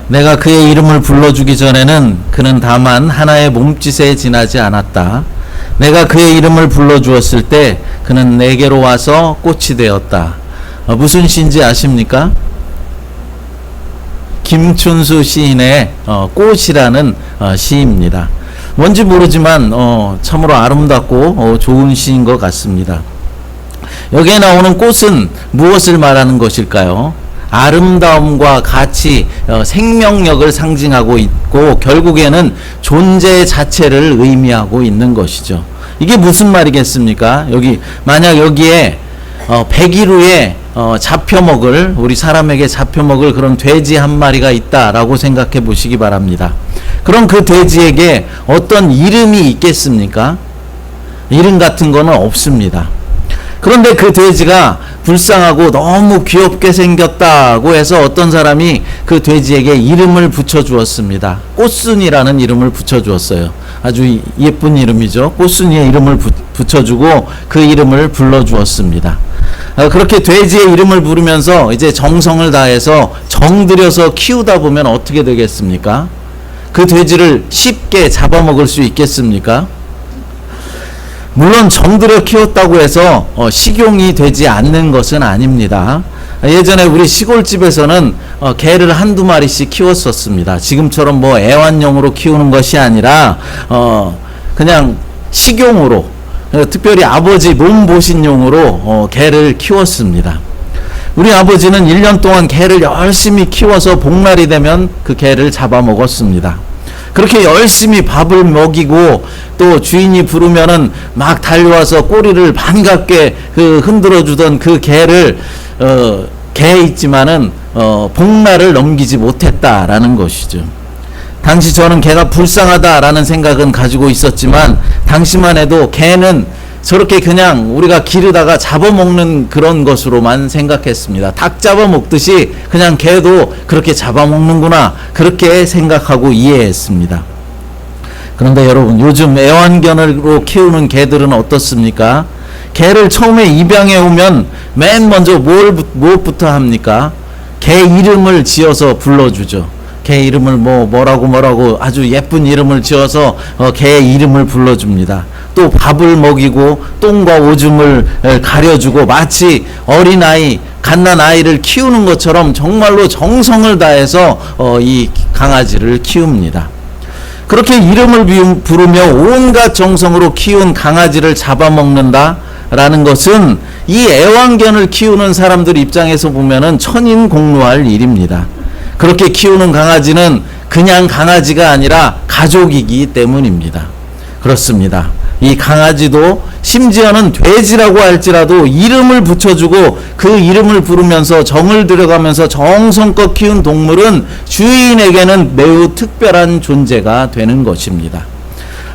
내가 그의 이름을 불러주기 전에는 그는 다만 하나의 몸짓에 지나지 않았다. 내가 그의 이름을 불러주었을 때 그는 내게로 와서 꽃이 되었다. 무슨 시인지 아십니까? 김춘수 시인의 꽃이라는 시입니다. 뭔지 모르지만 참으로 아름답고 좋은 시인 것 같습니다. 여기에 나오는 꽃은 무엇을 말하는 것일까요? 아름다움과 가치, 생명력을 상징하고 있고 결국에는 존재 자체를 의미하고 있는 것이죠. 이게 무슨 말이겠습니까? 만약 여기에 100일 후에 잡혀먹을, 우리 사람에게 잡혀먹을 그런 돼지 한 마리가 있다라고 생각해 보시기 바랍니다. 그럼 그 돼지에게 어떤 이름이 있겠습니까? 이름 같은 거는 없습니다. 그런데 그 돼지가 불쌍하고 너무 귀엽게 생겼다고 해서 어떤 사람이 그 돼지에게 이름을 붙여주었습니다. 꽃순이라는 이름을 붙여주었어요. 아주 예쁜 이름이죠. 꽃순이의 이름을 붙여주고 그 이름을 불러주었습니다. 그렇게 돼지의 이름을 부르면서 이제 정성을 다해서 정들여서 키우다 보면 어떻게 되겠습니까? 그 돼지를 쉽게 잡아먹을 수 있겠습니까? 물론 정들여 키웠다고 해서 식용이 되지 않는 것은 아닙니다. 예전에 우리 시골집에서는 개를 한두 마리씩 키웠었습니다. 지금처럼 뭐 애완용으로 키우는 것이 아니라 그냥 식용으로, 특별히 아버지 몸보신용으로 개를 키웠습니다. 우리 아버지는 1년 동안 개를 열심히 키워서 복날이 되면 그 개를 잡아먹었습니다. 그렇게 열심히 밥을 먹이고 또 주인이 부르면은 막 달려와서 꼬리를 반갑게 흔들어 주던 그 개를 개 있지만은 복날을 넘기지 못했다라는 것이죠. 당시 저는 개가 불쌍하다라는 생각은 가지고 있었지만 당시만 해도 개는 저렇게 그냥 우리가 기르다가 잡아먹는 그런 것으로만 생각했습니다. 닭 잡아먹듯이 그냥 개도 그렇게 잡아먹는구나, 그렇게 생각하고 이해했습니다. 그런데 여러분, 요즘 애완견으로 키우는 개들은 어떻습니까? 개를 처음에 입양해 오면 맨 먼저 무엇부터 합니까? 개 이름을 지어서 불러주죠. 개 이름을 뭐라고 아주 예쁜 이름을 지어서 개의 이름을 불러줍니다. 또 밥을 먹이고 똥과 오줌을 가려주고 마치 어린아이, 갓난 아이를 키우는 것처럼 정말로 정성을 다해서 이 강아지를 키웁니다. 그렇게 이름을 부르며 온갖 정성으로 키운 강아지를 잡아먹는다 라는 것은 이 애완견을 키우는 사람들 입장에서 보면은 천인공노할 일입니다. 그렇게 키우는 강아지는 그냥 강아지가 아니라 가족이기 때문입니다. 그렇습니다. 이 강아지도 심지어는 돼지라고 할지라도 이름을 붙여주고 그 이름을 부르면서 정을 들여가면서 정성껏 키운 동물은 주인에게는 매우 특별한 존재가 되는 것입니다.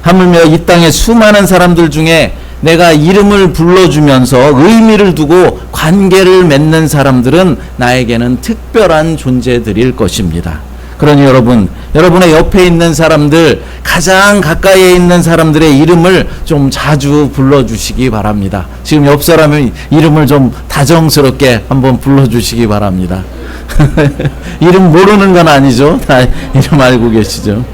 하물며 이 땅의 수많은 사람들 중에 내가 이름을 불러주면서 의미를 두고 관계를 맺는 사람들은 나에게는 특별한 존재들일 것입니다. 그러니 여러분의 옆에 있는 사람들, 가장 가까이에 있는 사람들의 이름을 좀 자주 불러주시기 바랍니다. 지금 옆 사람의 이름을 좀 다정스럽게 한번 불러주시기 바랍니다. 이름 모르는 건 아니죠? 다 이름 알고 계시죠?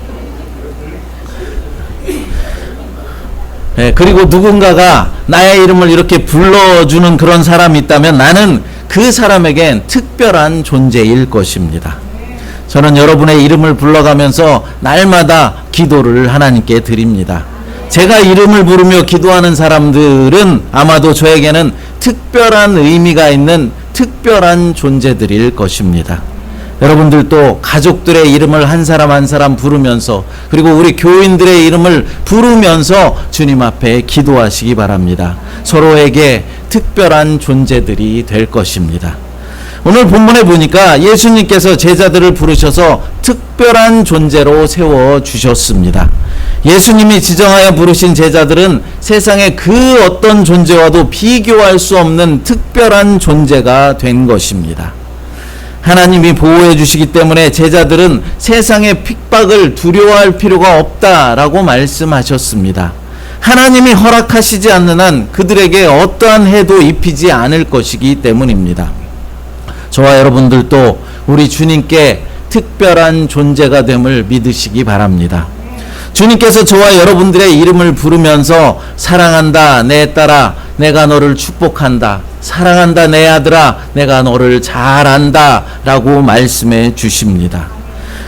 그리고 누군가가 나의 이름을 이렇게 불러주는 그런 사람이 있다면 나는 그 사람에겐 특별한 존재일 것입니다. 저는 여러분의 이름을 불러가면서 날마다 기도를 하나님께 드립니다. 제가 이름을 부르며 기도하는 사람들은 아마도 저에게는 특별한 의미가 있는 특별한 존재들일 것입니다. 여러분들도 가족들의 이름을 한 사람 한 사람 부르면서, 그리고 우리 교인들의 이름을 부르면서 주님 앞에 기도하시기 바랍니다. 서로에게 특별한 존재들이 될 것입니다. 오늘 본문에 보니까 예수님께서 제자들을 부르셔서 특별한 존재로 세워주셨습니다. 예수님이 지정하여 부르신 제자들은 세상의 그 어떤 존재와도 비교할 수 없는 특별한 존재가 된 것입니다. 하나님이 보호해 주시기 때문에 제자들은 세상의 핍박을 두려워할 필요가 없다라고 말씀하셨습니다. 하나님이 허락하시지 않는 한 그들에게 어떠한 해도 입히지 않을 것이기 때문입니다. 저와 여러분들도 우리 주님께 특별한 존재가 됨을 믿으시기 바랍니다. 주님께서 저와 여러분들의 이름을 부르면서 사랑한다 내 딸아 내가 너를 축복한다, 사랑한다 내 아들아 내가 너를 잘 안다 라고 말씀해 주십니다.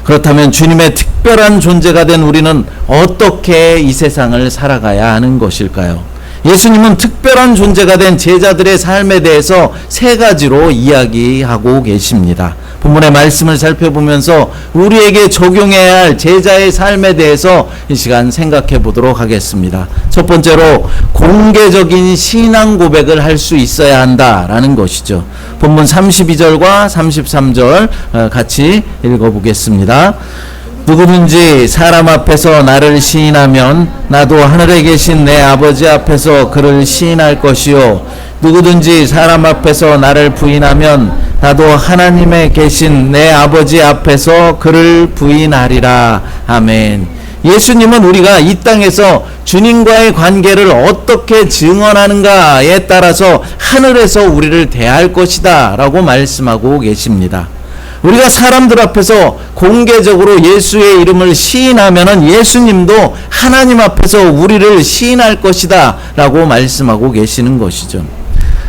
그렇다면 주님의 특별한 존재가 된 우리는 어떻게 이 세상을 살아가야 하는 것일까요? 예수님은 특별한 존재가 된 제자들의 삶에 대해서 세 가지로 이야기하고 계십니다. 본문의 말씀을 살펴보면서 우리에게 적용해야 할 제자의 삶에 대해서 이 시간 생각해 보도록 하겠습니다. 첫 번째로 공개적인 신앙 고백을 할 수 있어야 한다라는 것이죠. 본문 32절과 33절 같이 읽어보겠습니다. 누구든지 사람 앞에서 나를 시인하면 나도 하늘에 계신 내 아버지 앞에서 그를 시인할 것이요 누구든지 사람 앞에서 나를 부인하면 나도 하나님에 계신 내 아버지 앞에서 그를 부인하리라. 아멘. 예수님은 우리가 이 땅에서 주님과의 관계를 어떻게 증언하는가에 따라서 하늘에서 우리를 대할 것이다 라고 말씀하고 계십니다. 우리가 사람들 앞에서 공개적으로 예수의 이름을 시인하면은 예수님도 하나님 앞에서 우리를 시인할 것이다 라고 말씀하고 계시는 것이죠.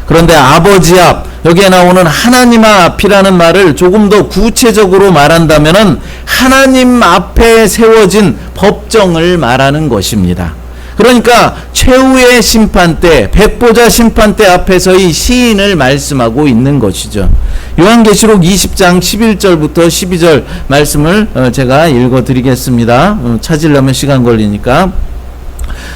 그런데 아버지 앞, 여기에 나오는 하나님 앞이라는 말을 조금 더 구체적으로 말한다면은 하나님 앞에 세워진 법정을 말하는 것입니다. 그러니까 최후의 심판대, 백보자 심판대 앞에서의 시인을 말씀하고 있는 것이죠. 요한계시록 20장 11절부터 12절 말씀을 제가 읽어드리겠습니다. 찾으려면 시간 걸리니까.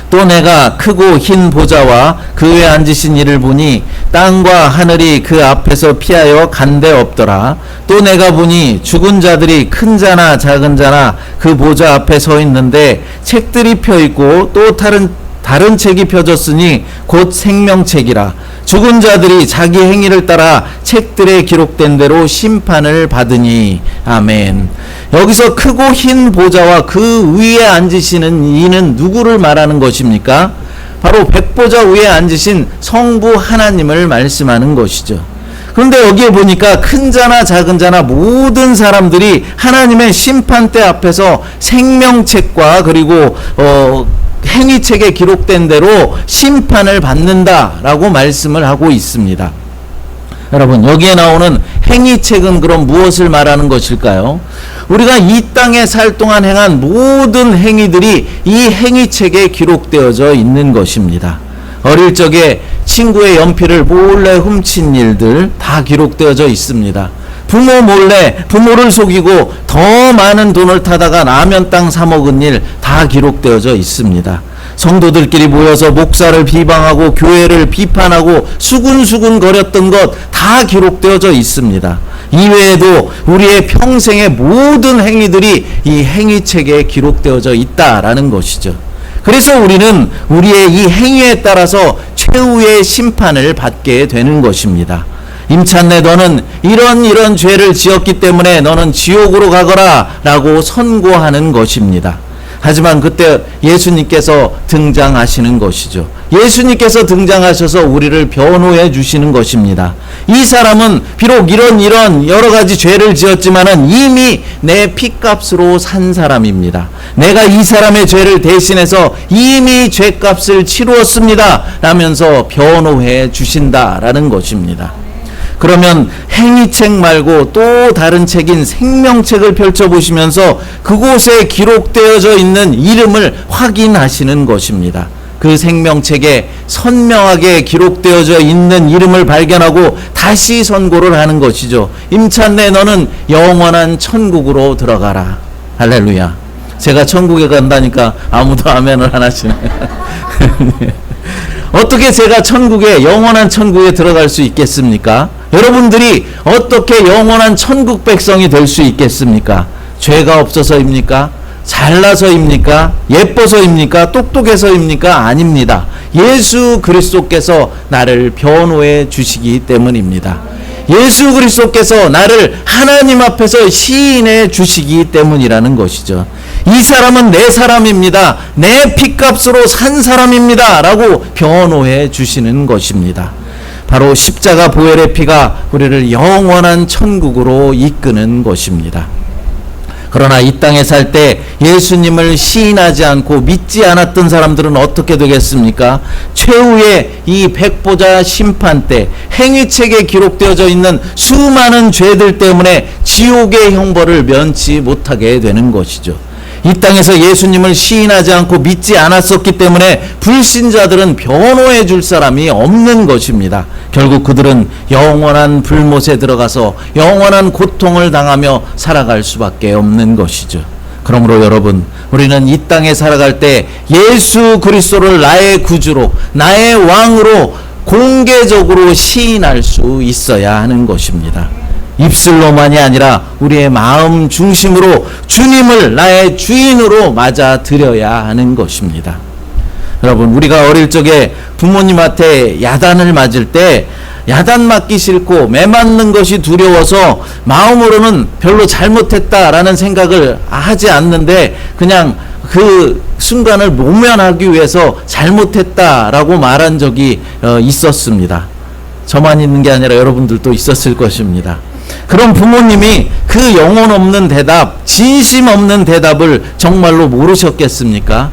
또 내가 크고 흰 보좌와 그 위에 앉으신 이를 보니 땅과 하늘이 그 앞에서 피하여 간데 없더라. 또 내가 보니 죽은 자들이 큰 자나 작은 자나 그 보좌 앞에 서 있는데 책들이 펴 있고 또 다른 책이 펴졌으니 곧 생명책이라. 죽은 자들이 자기 행위를 따라 책들에 기록된 대로 심판을 받으니. 아멘. 여기서 크고 흰 보좌와 그 위에 앉으시는 이는 누구를 말하는 것입니까? 바로 백보좌 위에 앉으신 성부 하나님을 말씀하는 것이죠. 그런데 여기에 보니까 큰 자나 작은 자나 모든 사람들이 하나님의 심판대 앞에서 생명책과 그리고 행위책에 기록된 대로 심판을 받는다라고 말씀을 하고 있습니다. 여러분, 여기에 나오는 행위책은 그럼 무엇을 말하는 것일까요? 우리가 이 땅에 살 동안 행한 모든 행위들이 이 행위책에 기록되어져 있는 것입니다. 어릴 적에 친구의 연필을 몰래 훔친 일들 다 기록되어져 있습니다. 부모 몰래 부모를 속이고 더 많은 돈을 타다가 라면 땅 사 먹은 일 다 기록되어져 있습니다. 성도들끼리 모여서 목사를 비방하고 교회를 비판하고 수군수군 거렸던 것 다 기록되어져 있습니다. 이외에도 우리의 평생의 모든 행위들이 이 행위책에 기록되어져 있다라는 것이죠. 그래서 우리는 우리의 이 행위에 따라서 최후의 심판을 받게 되는 것입니다. 임찬네 너는 이런 죄를 지었기 때문에 너는 지옥으로 가거라 라고 선고하는 것입니다. 하지만 그때 예수님께서 등장하시는 것이죠. 예수님께서 등장하셔서 우리를 변호해 주시는 것입니다. 이 사람은 비록 이런 여러 가지 죄를 지었지만은 이미 내 피값으로 산 사람입니다. 내가 이 사람의 죄를 대신해서 이미 죄값을 치루었습니다 라면서 변호해 주신다라는 것입니다. 그러면 행위책 말고 또 다른 책인 생명책을 펼쳐보시면서 그곳에 기록되어져 있는 이름을 확인하시는 것입니다. 그 생명책에 선명하게 기록되어져 있는 이름을 발견하고 다시 선고를 하는 것이죠. 임찬네 너는 영원한 천국으로 들어가라. 할렐루야. 제가 천국에 간다니까 아무도 아멘을 안 하시네요. 어떻게 제가 영원한 천국에 들어갈 수 있겠습니까? 여러분들이 어떻게 영원한 천국 백성이 될 수 있겠습니까? 죄가 없어서입니까? 잘나서입니까? 예뻐서입니까? 똑똑해서입니까? 아닙니다. 예수 그리스도께서 나를 변호해 주시기 때문입니다. 예수 그리스도께서 나를 하나님 앞에서 시인해 주시기 때문이라는 것이죠. 이 사람은 내 사람입니다. 내 피값으로 산 사람입니다. 라고 변호해 주시는 것입니다. 바로 십자가 보혈의 피가 우리를 영원한 천국으로 이끄는 것입니다. 그러나 이 땅에 살 때 예수님을 시인하지 않고 믿지 않았던 사람들은 어떻게 되겠습니까? 최후의 이 백보자 심판 때 행위책에 기록되어져 있는 수많은 죄들 때문에 지옥의 형벌을 면치 못하게 되는 것이죠. 이 땅에서 예수님을 시인하지 않고 믿지 않았었기 때문에 불신자들은 변호해 줄 사람이 없는 것입니다. 결국 그들은 영원한 불못에 들어가서 영원한 고통을 당하며 살아갈 수밖에 없는 것이죠. 그러므로 여러분, 우리는 이 땅에 살아갈 때 예수 그리스도를 나의 구주로, 나의 왕으로 공개적으로 시인할 수 있어야 하는 것입니다. 입술로만이 아니라 우리의 마음 중심으로 주님을 나의 주인으로 맞아들여야 하는 것입니다. 여러분, 우리가 어릴 적에 부모님한테 야단을 맞을 때 야단 맞기 싫고 매 맞는 것이 두려워서 마음으로는 별로 잘못했다라는 생각을 하지 않는데 그냥 그 순간을 모면하기 위해서 잘못했다라고 말한 적이 있었습니다. 저만 있는 게 아니라 여러분들도 있었을 것입니다. 그럼 부모님이 그 영혼 없는 대답, 진심 없는 대답을 정말로 모르셨겠습니까?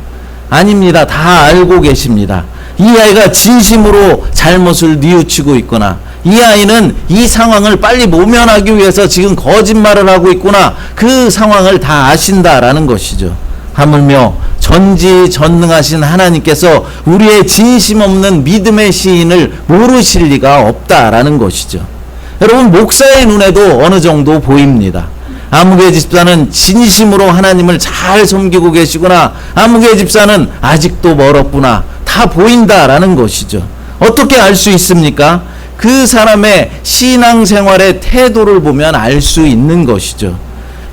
아닙니다. 다 알고 계십니다. 이 아이가 진심으로 잘못을 뉘우치고 있구나. 이 아이는 이 상황을 빨리 모면하기 위해서 지금 거짓말을 하고 있구나. 그 상황을 다 아신다라는 것이죠. 하물며 전지전능하신 하나님께서 우리의 진심 없는 믿음의 시인을 모르실 리가 없다라는 것이죠. 여러분, 목사의 눈에도 어느 정도 보입니다. 아무개 집사는 진심으로 하나님을 잘 섬기고 계시구나. 아무개 집사는 아직도 멀었구나. 다 보인다라는 것이죠. 어떻게 알 수 있습니까? 그 사람의 신앙생활의 태도를 보면 알 수 있는 것이죠.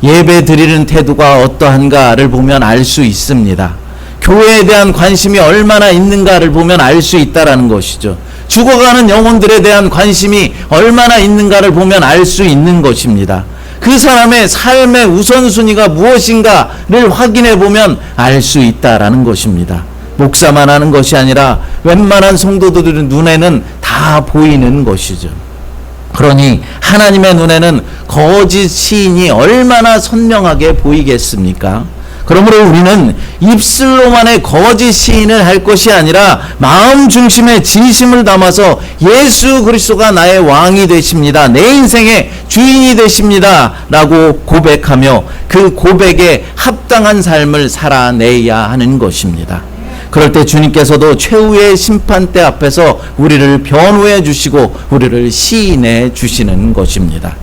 예배 드리는 태도가 어떠한가를 보면 알 수 있습니다. 교회에 대한 관심이 얼마나 있는가를 보면 알 수 있다라는 것이죠. 죽어가는 영혼들에 대한 관심이 얼마나 있는가를 보면 알 수 있는 것입니다. 그 사람의 삶의 우선순위가 무엇인가를 확인해 보면 알 수 있다라는 것입니다. 목사만 하는 것이 아니라 웬만한 성도들의 눈에는 다 보이는 것이죠. 그러니 하나님의 눈에는 거짓 시인이 얼마나 선명하게 보이겠습니까? 그러므로 우리는 입술로만의 거짓 시인을 할 것이 아니라 마음 중심에 진심을 담아서 예수 그리스도가 나의 왕이 되십니다. 내 인생의 주인이 되십니다. 라고 고백하며 그 고백에 합당한 삶을 살아내야 하는 것입니다. 그럴 때 주님께서도 최후의 심판대 앞에서 우리를 변호해 주시고 우리를 시인해 주시는 것입니다.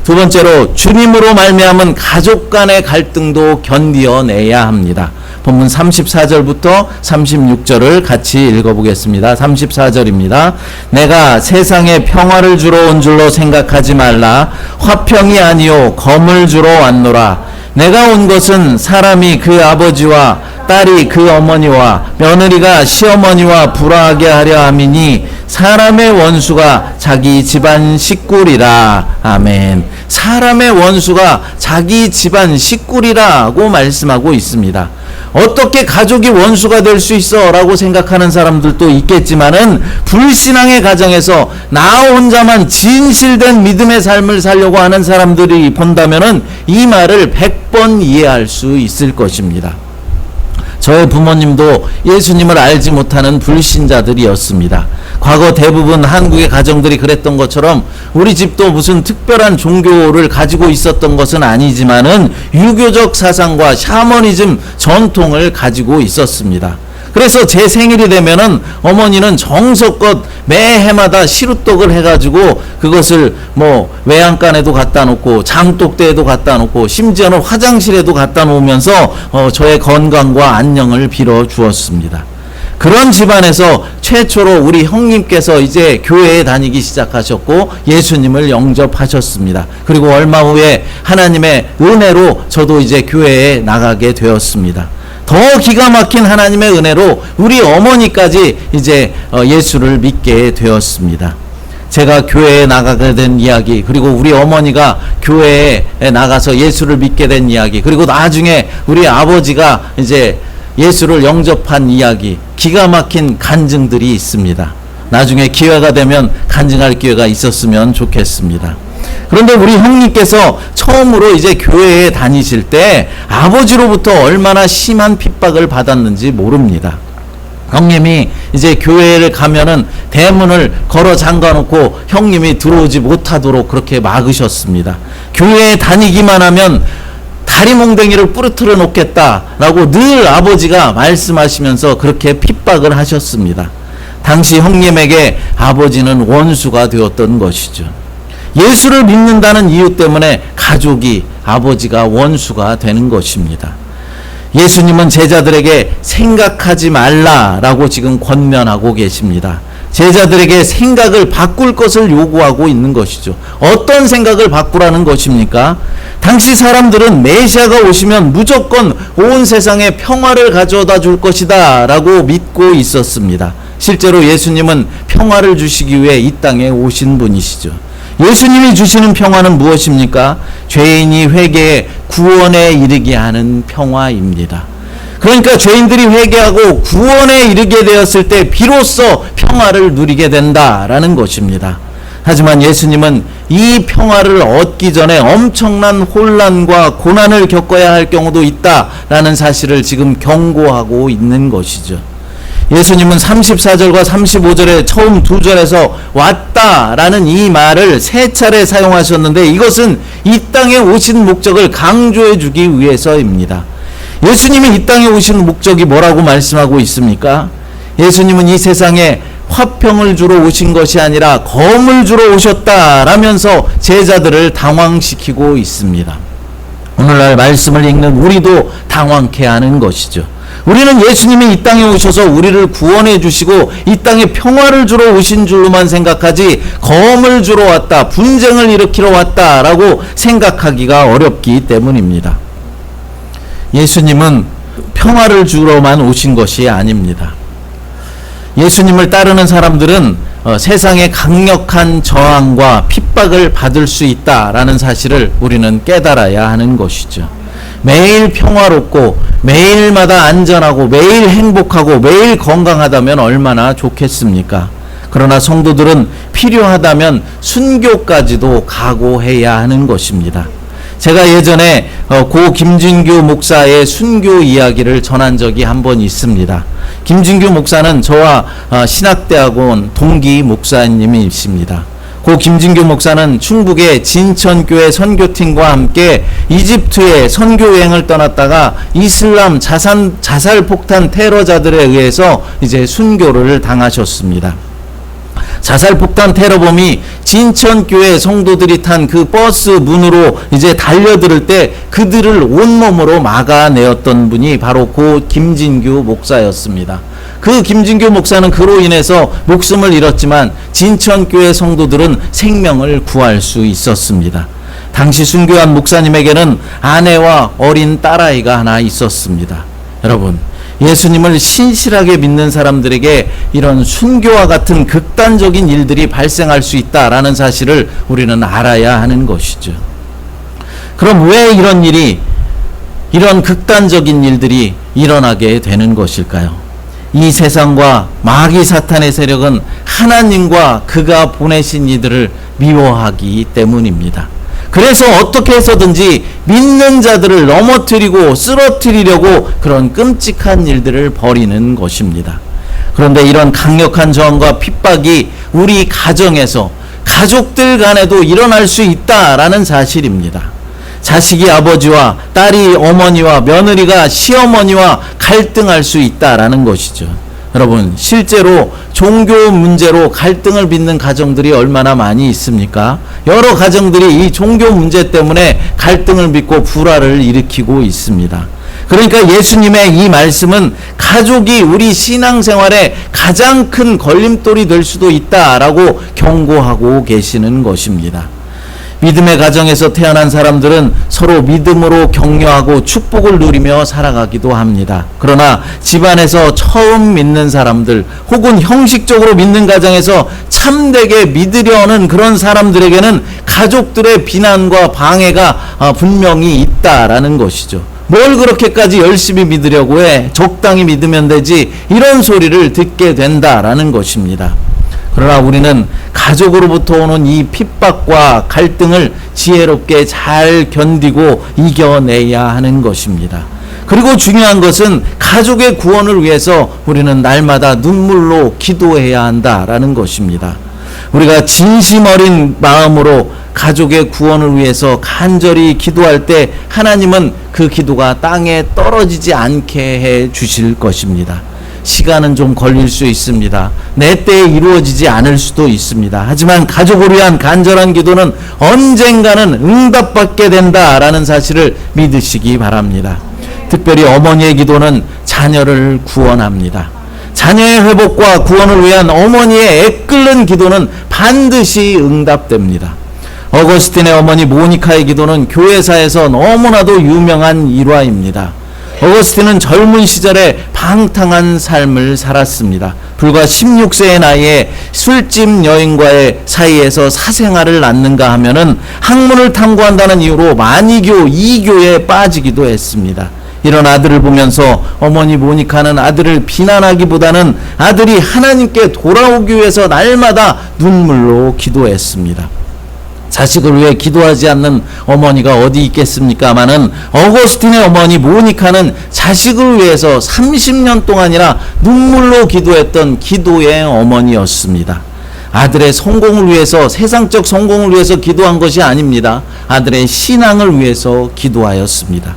두 번째로, 주님으로 말미암은 가족 간의 갈등도 견디어내야 합니다. 본문 34절부터 36절을 같이 읽어보겠습니다. 34절입니다. 내가 세상에 평화를 주러 온 줄로 생각하지 말라. 화평이 아니요 검을 주러 왔노라. 내가 온 것은 사람이 그 아버지와 딸이 그 어머니와 며느리가 시어머니와 불화하게 하려 함이니 사람의 원수가 자기 집안 식구리라. 아멘. 사람의 원수가 자기 집안 식구리라고 말씀하고 있습니다. 어떻게 가족이 원수가 될 수 있어? 라고 생각하는 사람들도 있겠지만은 불신앙의 가정에서 나 혼자만 진실된 믿음의 삶을 살려고 하는 사람들이 본다면은 이 말을 100번 이해할 수 있을 것입니다. 저의 부모님도 예수님을 알지 못하는 불신자들이었습니다. 과거 대부분 한국의 가정들이 그랬던 것처럼 우리 집도 무슨 특별한 종교를 가지고 있었던 것은 아니지만은 유교적 사상과 샤머니즘 전통을 가지고 있었습니다. 그래서 제 생일이 되면은 어머니는 정성껏 매해마다 시루떡을 해가지고 그것을 뭐 외양간에도 갖다 놓고 장독대에도 갖다 놓고 심지어는 화장실에도 갖다 놓으면서 저의 건강과 안녕을 빌어 주었습니다. 그런 집안에서 최초로 우리 형님께서 이제 교회에 다니기 시작하셨고 예수님을 영접하셨습니다. 그리고 얼마 후에 하나님의 은혜로 저도 이제 교회에 나가게 되었습니다. 더 기가 막힌 하나님의 은혜로 우리 어머니까지 이제 예수를 믿게 되었습니다. 제가 교회에 나가게 된 이야기, 그리고 우리 어머니가 교회에 나가서 예수를 믿게 된 이야기, 그리고 나중에 우리 아버지가 이제 예수를 영접한 이야기, 기가 막힌 간증들이 있습니다. 나중에 기회가 되면 간증할 기회가 있었으면 좋겠습니다. 그런데 우리 형님께서 처음으로 이제 교회에 다니실 때 아버지로부터 얼마나 심한 핍박을 받았는지 모릅니다. 형님이 이제 교회를 가면은 대문을 걸어 잠가놓고 형님이 들어오지 못하도록 그렇게 막으셨습니다. 교회에 다니기만 하면 다리 몽댕이를 부러뜨려 놓겠다라고 늘 아버지가 말씀하시면서 그렇게 핍박을 하셨습니다. 당시 형님에게 아버지는 원수가 되었던 것이죠. 예수를 믿는다는 이유 때문에 가족이 아버지가 원수가 되는 것입니다. 예수님은 제자들에게 생각하지 말라라고 지금 권면하고 계십니다. 제자들에게 생각을 바꿀 것을 요구하고 있는 것이죠. 어떤 생각을 바꾸라는 것입니까? 당시 사람들은 메시아가 오시면 무조건 온 세상에 평화를 가져다 줄 것이다 라고 믿고 있었습니다. 실제로 예수님은 평화를 주시기 위해 이 땅에 오신 분이시죠. 예수님이 주시는 평화는 무엇입니까? 죄인이 회개해 구원에 이르게 하는 평화입니다. 그러니까 죄인들이 회개하고 구원에 이르게 되었을 때 비로소 평화를 누리게 된다라는 것입니다. 하지만 예수님은 이 평화를 얻기 전에 엄청난 혼란과 고난을 겪어야 할 경우도 있다라는 사실을 지금 경고하고 있는 것이죠. 예수님은 34절과 35절의 처음 두 절에서 왔다라는 이 말을 세 차례 사용하셨는데 이것은 이 땅에 오신 목적을 강조해 주기 위해서입니다. 예수님이 이 땅에 오신 목적이 뭐라고 말씀하고 있습니까? 예수님은 이 세상에 화평을 주러 오신 것이 아니라 검을 주러 오셨다라면서 제자들을 당황시키고 있습니다. 오늘날 말씀을 읽는 우리도 당황케 하는 것이죠. 우리는 예수님이 이 땅에 오셔서 우리를 구원해 주시고 이 땅에 평화를 주러 오신 줄로만 생각하지 검을 주러 왔다, 분쟁을 일으키러 왔다라고 생각하기가 어렵기 때문입니다. 예수님은 평화를 주러만 오신 것이 아닙니다. 예수님을 따르는 사람들은 세상의 강력한 저항과 핍박을 받을 수 있다라는 사실을 우리는 깨달아야 하는 것이죠. 매일 평화롭고 매일마다 안전하고 매일 행복하고 매일 건강하다면 얼마나 좋겠습니까? 그러나 성도들은 필요하다면 순교까지도 각오해야 하는 것입니다. 제가 예전에 고 김진규 목사의 순교 이야기를 전한 적이 한 번 있습니다. 김진규 목사는 저와 신학대학원 동기 목사님이십니다. 고 김진규 목사는 충북의 진천교회 선교팀과 함께 이집트에 선교여행을 떠났다가 이슬람 자살폭탄 테러자들에 의해서 이제 순교를 당하셨습니다. 자살폭탄 테러범이 진천교회 성도들이 탄 그 버스 문으로 이제 달려들 때 그들을 온몸으로 막아내었던 분이 바로 고 김진규 목사였습니다. 그 김진규 목사는 그로 인해서 목숨을 잃었지만 진천교회 성도들은 생명을 구할 수 있었습니다. 당시 순교한 목사님에게는 아내와 어린 딸아이가 하나 있었습니다. 여러분, 예수님을 신실하게 믿는 사람들에게 이런 순교와 같은 극단적인 일들이 발생할 수 있다라는 사실을 우리는 알아야 하는 것이죠. 그럼 왜 이런 극단적인 일들이 일어나게 되는 것일까요? 이 세상과 마귀 사탄의 세력은 하나님과 그가 보내신 이들을 미워하기 때문입니다. 그래서 어떻게 해서든지 믿는 자들을 넘어뜨리고 쓰러뜨리려고 그런 끔찍한 일들을 벌이는 것입니다. 그런데 이런 강력한 저항과 핍박이 우리 가정에서 가족들 간에도 일어날 수 있다라는 사실입니다. 자식이 아버지와 딸이 어머니와 며느리가 시어머니와 갈등할 수 있다라는 것이죠. 여러분, 실제로 종교 문제로 갈등을 빚는 가정들이 얼마나 많이 있습니까? 여러 가정들이 이 종교 문제 때문에 갈등을 빚고 불화를 일으키고 있습니다. 그러니까 예수님의 이 말씀은 가족이 우리 신앙생활에 가장 큰 걸림돌이 될 수도 있다라고 경고하고 계시는 것입니다. 믿음의 가정에서 태어난 사람들은 서로 믿음으로 격려하고 축복을 누리며 살아가기도 합니다. 그러나 집안에서 처음 믿는 사람들 혹은 형식적으로 믿는 가정에서 참되게 믿으려는 그런 사람들에게는 가족들의 비난과 방해가 분명히 있다라는 것이죠. 뭘 그렇게까지 열심히 믿으려고 해? 적당히 믿으면 되지. 이런 소리를 듣게 된다라는 것입니다. 그러나 우리는 가족으로부터 오는 이 핍박과 갈등을 지혜롭게 잘 견디고 이겨내야 하는 것입니다. 그리고 중요한 것은 가족의 구원을 위해서 우리는 날마다 눈물로 기도해야 한다라는 것입니다. 우리가 진심 어린 마음으로 가족의 구원을 위해서 간절히 기도할 때 하나님은 그 기도가 땅에 떨어지지 않게 해 주실 것입니다. 시간은 좀 걸릴 수 있습니다. 내 때에 이루어지지 않을 수도 있습니다. 하지만 가족을 위한 간절한 기도는 언젠가는 응답받게 된다라는 사실을 믿으시기 바랍니다. 특별히 어머니의 기도는 자녀를 구원합니다. 자녀의 회복과 구원을 위한 어머니의 애끓는 기도는 반드시 응답됩니다. 어거스틴의 어머니 모니카의 기도는 교회사에서 너무나도 유명한 일화입니다. 어거스틴은 젊은 시절에 방탕한 삶을 살았습니다. 불과 16세의 나이에 술집 여인과의 사이에서 사생활을 낳는가 하면은 학문을 탐구한다는 이유로 만이교, 이교에 빠지기도 했습니다. 이런 아들을 보면서 어머니 모니카는 아들을 비난하기보다는 아들이 하나님께 돌아오기 위해서 날마다 눈물로 기도했습니다. 자식을 위해 기도하지 않는 어머니가 어디 있겠습니까마는 어거스틴의 어머니 모니카는 자식을 위해서 30년 동안이나 눈물로 기도했던 기도의 어머니였습니다. 아들의 성공을 위해서, 세상적 성공을 위해서 기도한 것이 아닙니다. 아들의 신앙을 위해서 기도하였습니다.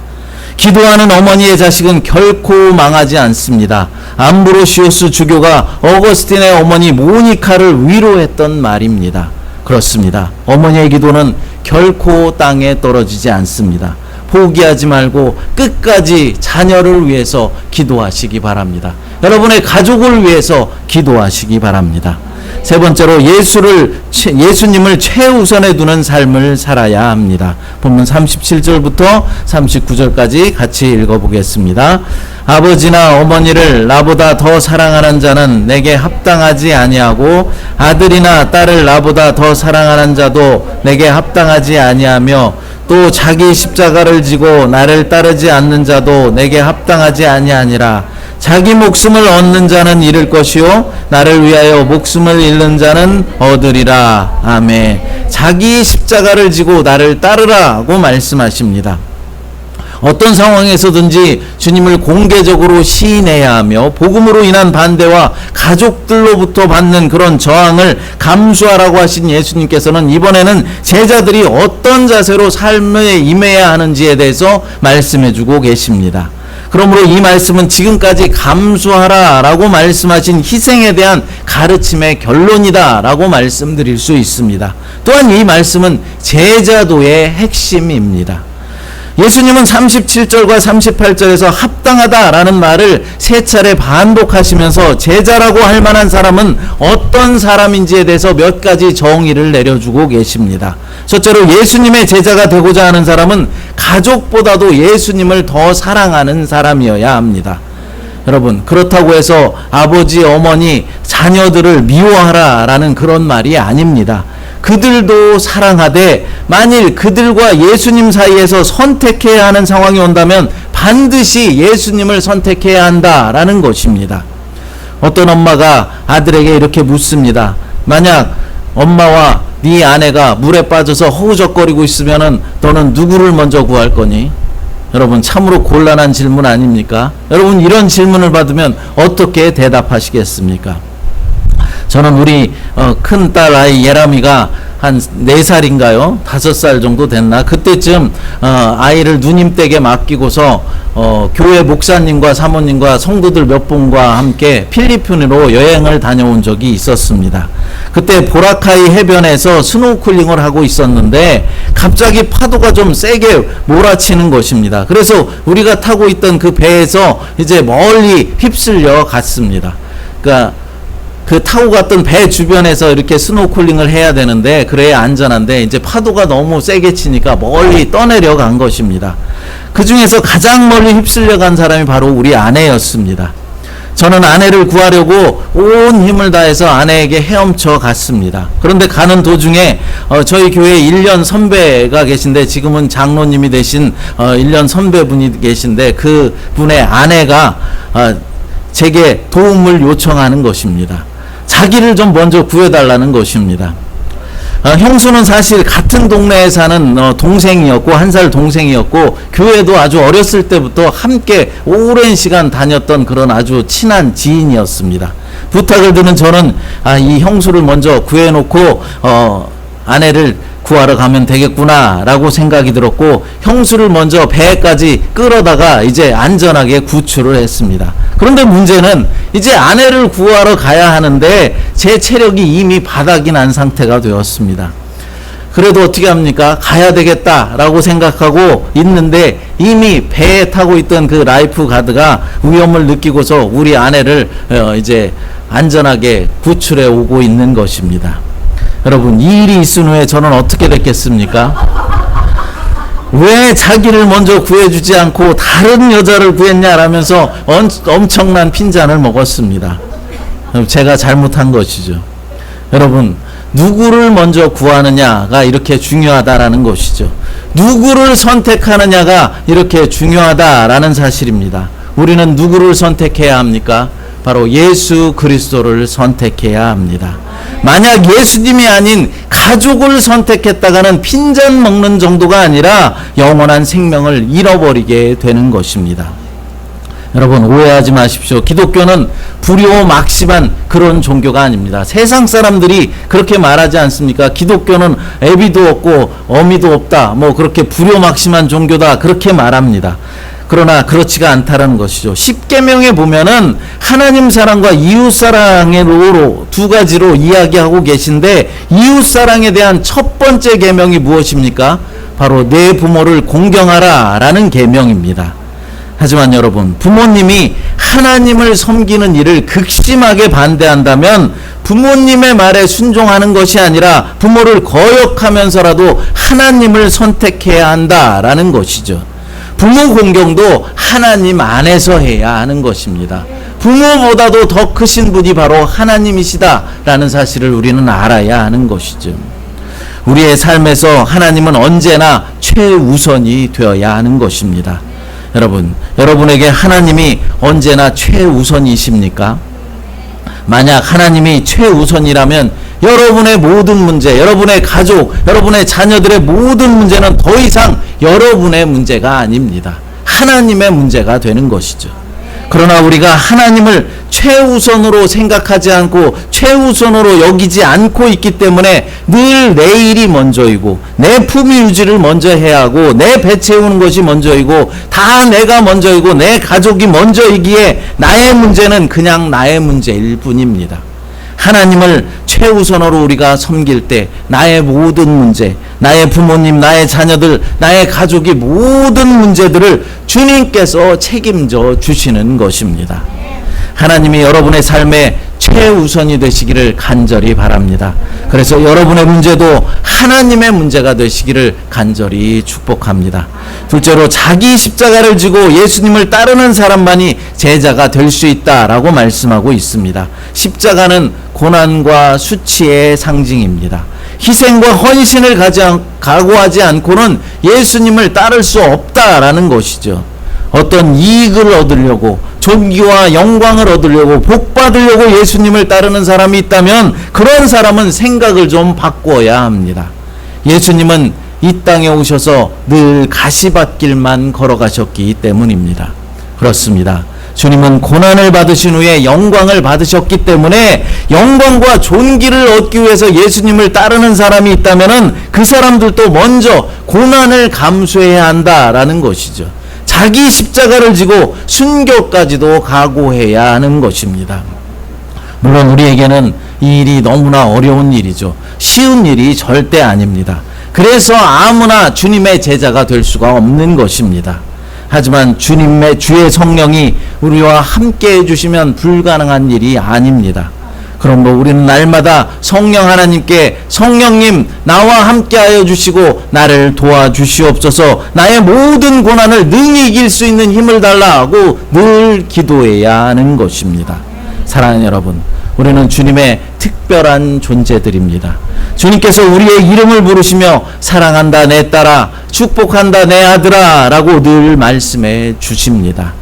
기도하는 어머니의 자식은 결코 망하지 않습니다. 암브로시우스 주교가 어거스틴의 어머니 모니카를 위로했던 말입니다. 그렇습니다. 어머니의 기도는 결코 땅에 떨어지지 않습니다. 포기하지 말고 끝까지 자녀를 위해서 기도하시기 바랍니다. 여러분의 가족을 위해서 기도하시기 바랍니다. 세 번째로 예수님을 최우선에 두는 삶을 살아야 합니다. 본문 37절부터 39절까지 같이 읽어보겠습니다. 아버지나 어머니를 나보다 더 사랑하는 자는 내게 합당하지 아니하고 아들이나 딸을 나보다 더 사랑하는 자도 내게 합당하지 아니하며 또 자기 십자가를 지고 나를 따르지 않는 자도 내게 합당하지 아니하니라. 자기 목숨을 얻는 자는 잃을 것이요 나를 위하여 목숨을 잃는 자는 얻으리라. 아멘. 자기 십자가를 지고 나를 따르라고 말씀하십니다. 어떤 상황에서든지 주님을 공개적으로 시인해야 하며 복음으로 인한 반대와 가족들로부터 받는 그런 저항을 감수하라고 하신 예수님께서는 이번에는 제자들이 어떤 자세로 삶에 임해야 하는지에 대해서 말씀해주고 계십니다. 그러므로 이 말씀은 지금까지 감수하라 라고 말씀하신 희생에 대한 가르침의 결론이다 라고 말씀드릴 수 있습니다. 또한 이 말씀은 제자도의 핵심입니다. 예수님은 37절과 38절에서 합당하다라는 말을 세 차례 반복하시면서 제자라고 할 만한 사람은 어떤 사람인지에 대해서 몇 가지 정의를 내려주고 계십니다. 첫째로 예수님의 제자가 되고자 하는 사람은 가족보다도 예수님을 더 사랑하는 사람이어야 합니다. 여러분, 그렇다고 해서 아버지, 어머니, 자녀들을 미워하라라는 그런 말이 아닙니다. 그들도 사랑하되 만일 그들과 예수님 사이에서 선택해야 하는 상황이 온다면 반드시 예수님을 선택해야 한다라는 것입니다. 어떤 엄마가 아들에게 이렇게 묻습니다. 만약 엄마와 네 아내가 물에 빠져서 허우적거리고 있으면은 너는 누구를 먼저 구할 거니? 여러분, 참으로 곤란한 질문 아닙니까? 여러분, 이런 질문을 받으면 어떻게 대답하시겠습니까? 저는 우리 큰딸 아이 예람이가 한 4살인가요? 5살 정도 됐나? 그때쯤 아이를 누님댁에 맡기고서 교회 목사님과 사모님과 성도들 몇 분과 함께 필리핀으로 여행을 다녀온 적이 있었습니다. 그때 보라카이 해변에서 스노클링을 하고 있었는데 갑자기 파도가 좀 세게 몰아치는 것입니다. 그래서 우리가 타고 있던 그 배에서 이제 멀리 휩쓸려 갔습니다. 그러니까 그 타고 갔던 배 주변에서 이렇게 스노클링을 해야 되는데 그래야 안전한데 이제 파도가 너무 세게 치니까 멀리 떠내려 간 것입니다. 그 중에서 가장 멀리 휩쓸려 간 사람이 바로 우리 아내였습니다. 저는 아내를 구하려고 온 힘을 다해서 아내에게 헤엄쳐 갔습니다. 그런데 가는 도중에 저희 교회 1년 선배가 계신데 지금은 장로님이 되신 1년 선배분이 계신데 그 분의 아내가 제게 도움을 요청하는 것입니다. 자기를 좀 먼저 구해달라는 것입니다. 형수는 사실 같은 동네에 사는 동생이었고, 한 살 동생이었고, 교회도 아주 어렸을 때부터 함께 오랜 시간 다녔던 그런 아주 친한 지인이었습니다. 부탁을 드는 저는 이 형수를 먼저 구해놓고 아내를 구하러 가면 되겠구나 라고 생각이 들었고, 형수를 먼저 배까지 끌어다가 이제 안전하게 구출을 했습니다. 그런데 문제는 이제 아내를 구하러 가야 하는데 제 체력이 이미 바닥이 난 상태가 되었습니다. 그래도 어떻게 합니까? 가야 되겠다라고 생각하고 있는데 이미 배에 타고 있던 그 라이프 가드가 위험을 느끼고서 우리 아내를 이제 안전하게 구출해 오고 있는 것입니다. 여러분, 이 일이 있은 후에 저는 어떻게 됐겠습니까? 왜 자기를 먼저 구해주지 않고 다른 여자를 구했냐라면서 엄청난 핀잔을 먹었습니다. 제가 잘못한 것이죠. 여러분, 누구를 먼저 구하느냐가 이렇게 중요하다라는 것이죠. 누구를 선택하느냐가 이렇게 중요하다라는 사실입니다. 우리는 누구를 선택해야 합니까? 바로 예수 그리스도를 선택해야 합니다. 만약 예수님이 아닌 가족을 선택했다가는 핀잔 먹는 정도가 아니라 영원한 생명을 잃어버리게 되는 것입니다. 여러분, 오해하지 마십시오. 기독교는 불효막심한 그런 종교가 아닙니다. 세상 사람들이 그렇게 말하지 않습니까? 기독교는 애비도 없고 어미도 없다, 그렇게 불효막심한 종교다, 그렇게 말합니다. 그러나 그렇지가 않다라는 것이죠. 십계명에 보면은 하나님 사랑과 이웃 사랑으로 두 가지로 이야기하고 계신데, 이웃 사랑에 대한 첫 번째 계명이 무엇입니까? 바로 내 부모를 공경하라 라는 계명입니다. 하지만 여러분, 부모님이 하나님을 섬기는 일을 극심하게 반대한다면 부모님의 말에 순종하는 것이 아니라 부모를 거역하면서라도 하나님을 선택해야 한다라는 것이죠. 부모 공경도 하나님 안에서 해야 하는 것입니다. 부모보다도 더 크신 분이 바로 하나님이시다라는 사실을 우리는 알아야 하는 것이죠. 우리의 삶에서 하나님은 언제나 최우선이 되어야 하는 것입니다. 여러분, 여러분에게 하나님이 언제나 최우선이십니까? 만약 하나님이 최우선이라면 여러분의 모든 문제, 여러분의 가족, 여러분의 자녀들의 모든 문제는 더 이상 여러분의 문제가 아닙니다. 하나님의 문제가 되는 것이죠. 그러나 우리가 하나님을 최우선으로 생각하지 않고 최우선으로 여기지 않고 있기 때문에 늘 내 일이 먼저이고 내 품위 유지를 먼저 해야 하고 내 배 채우는 것이 먼저이고 다 내가 먼저이고 내 가족이 먼저이기에 나의 문제는 그냥 나의 문제일 뿐입니다. 하나님을 최우선으로 우리가 섬길 때 나의 모든 문제, 나의 부모님, 나의 자녀들, 나의 가족이 모든 문제들을 주님께서 책임져 주시는 것입니다. 하나님이 여러분의 삶에 최우선이 되시기를 간절히 바랍니다. 그래서 여러분의 문제도 하나님의 문제가 되시기를 간절히 축복합니다. 둘째로, 자기 십자가를 지고 예수님을 따르는 사람만이 제자가 될 수 있다라고 말씀하고 있습니다. 십자가는 고난과 수치의 상징입니다. 희생과 헌신을 각오하지 않고는 예수님을 따를 수 없다라는 것이죠. 어떤 이익을 얻으려고, 존귀와 영광을 얻으려고, 복 받으려고 예수님을 따르는 사람이 있다면 그런 사람은 생각을 좀 바꾸어야 합니다. 예수님은 이 땅에 오셔서 늘 가시밭길만 걸어가셨기 때문입니다. 그렇습니다. 주님은 고난을 받으신 후에 영광을 받으셨기 때문에 영광과 존귀를 얻기 위해서 예수님을 따르는 사람이 있다면 그 사람들도 먼저 고난을 감수해야 한다라는 것이죠. 자기 십자가를 지고 순교까지도 각오해야 하는 것입니다. 물론 우리에게는 이 일이 너무나 어려운 일이죠. 쉬운 일이 절대 아닙니다. 그래서 아무나 주님의 제자가 될 수가 없는 것입니다. 하지만 주님의 주의 성령이 우리와 함께 해주시면 불가능한 일이 아닙니다. 그러므로 우리는 날마다 성령 하나님께 성령님 나와 함께하여 주시고 나를 도와주시옵소서, 나의 모든 고난을 능히 이길 수 있는 힘을 달라고 늘 기도해야 하는 것입니다. 사랑하는 여러분, 우리는 주님의 특별한 존재들입니다. 주님께서 우리의 이름을 부르시며 사랑한다 내 딸아, 축복한다 내 아들아 라고 늘 말씀해 주십니다.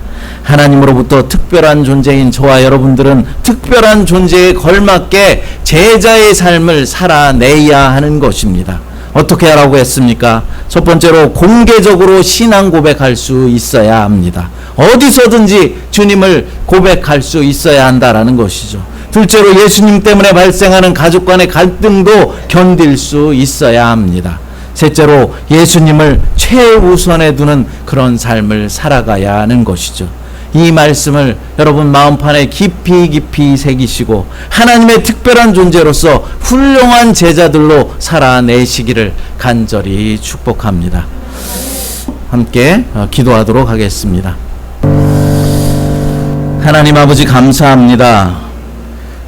하나님으로부터 특별한 존재인 저와 여러분들은 특별한 존재에 걸맞게 제자의 삶을 살아내야 하는 것입니다. 어떻게 하라고 했습니까? 첫 번째로 공개적으로 신앙 고백할 수 있어야 합니다. 어디서든지 주님을 고백할 수 있어야 한다라는 것이죠. 둘째로 예수님 때문에 발생하는 가족 간의 갈등도 견딜 수 있어야 합니다. 셋째로 예수님을 최우선에 두는 그런 삶을 살아가야 하는 것이죠. 이 말씀을 여러분 마음판에 깊이 새기시고 하나님의 특별한 존재로서 훌륭한 제자들로 살아내시기를 간절히 축복합니다. 함께 기도하도록 하겠습니다. 하나님 아버지 감사합니다.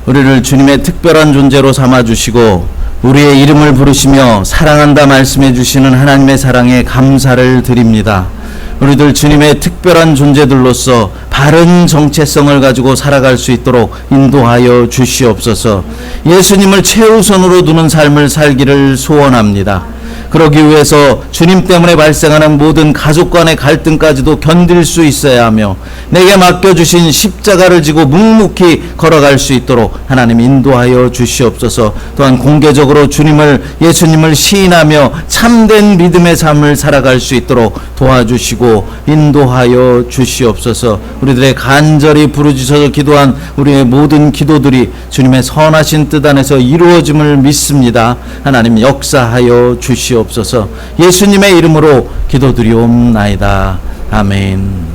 우리를 주님의 특별한 존재로 삼아주시고 우리의 이름을 부르시며 사랑한다 말씀해 주시는 하나님의 사랑에 감사를 드립니다. 우리들 주님의 특별한 존재들로서 바른 정체성을 가지고 살아갈 수 있도록 인도하여 주시옵소서. 예수님을 최우선으로 두는 삶을 살기를 소원합니다. 그러기 위해서 주님 때문에 발생하는 모든 가족 간의 갈등까지도 견딜 수 있어야 하며 내게 맡겨주신 십자가를 지고 묵묵히 걸어갈 수 있도록 하나님 인도하여 주시옵소서. 또한 공개적으로 예수님을 시인하며 참된 믿음의 삶을 살아갈 수 있도록 도와주시고 인도하여 주시옵소서. 우리들의 간절히 부르짖어서 기도한 우리의 모든 기도들이 주님의 선하신 뜻 안에서 이루어짐을 믿습니다. 하나님 역사하여 주시옵소서. 예수님의 이름으로 기도드리옵나이다. 아멘.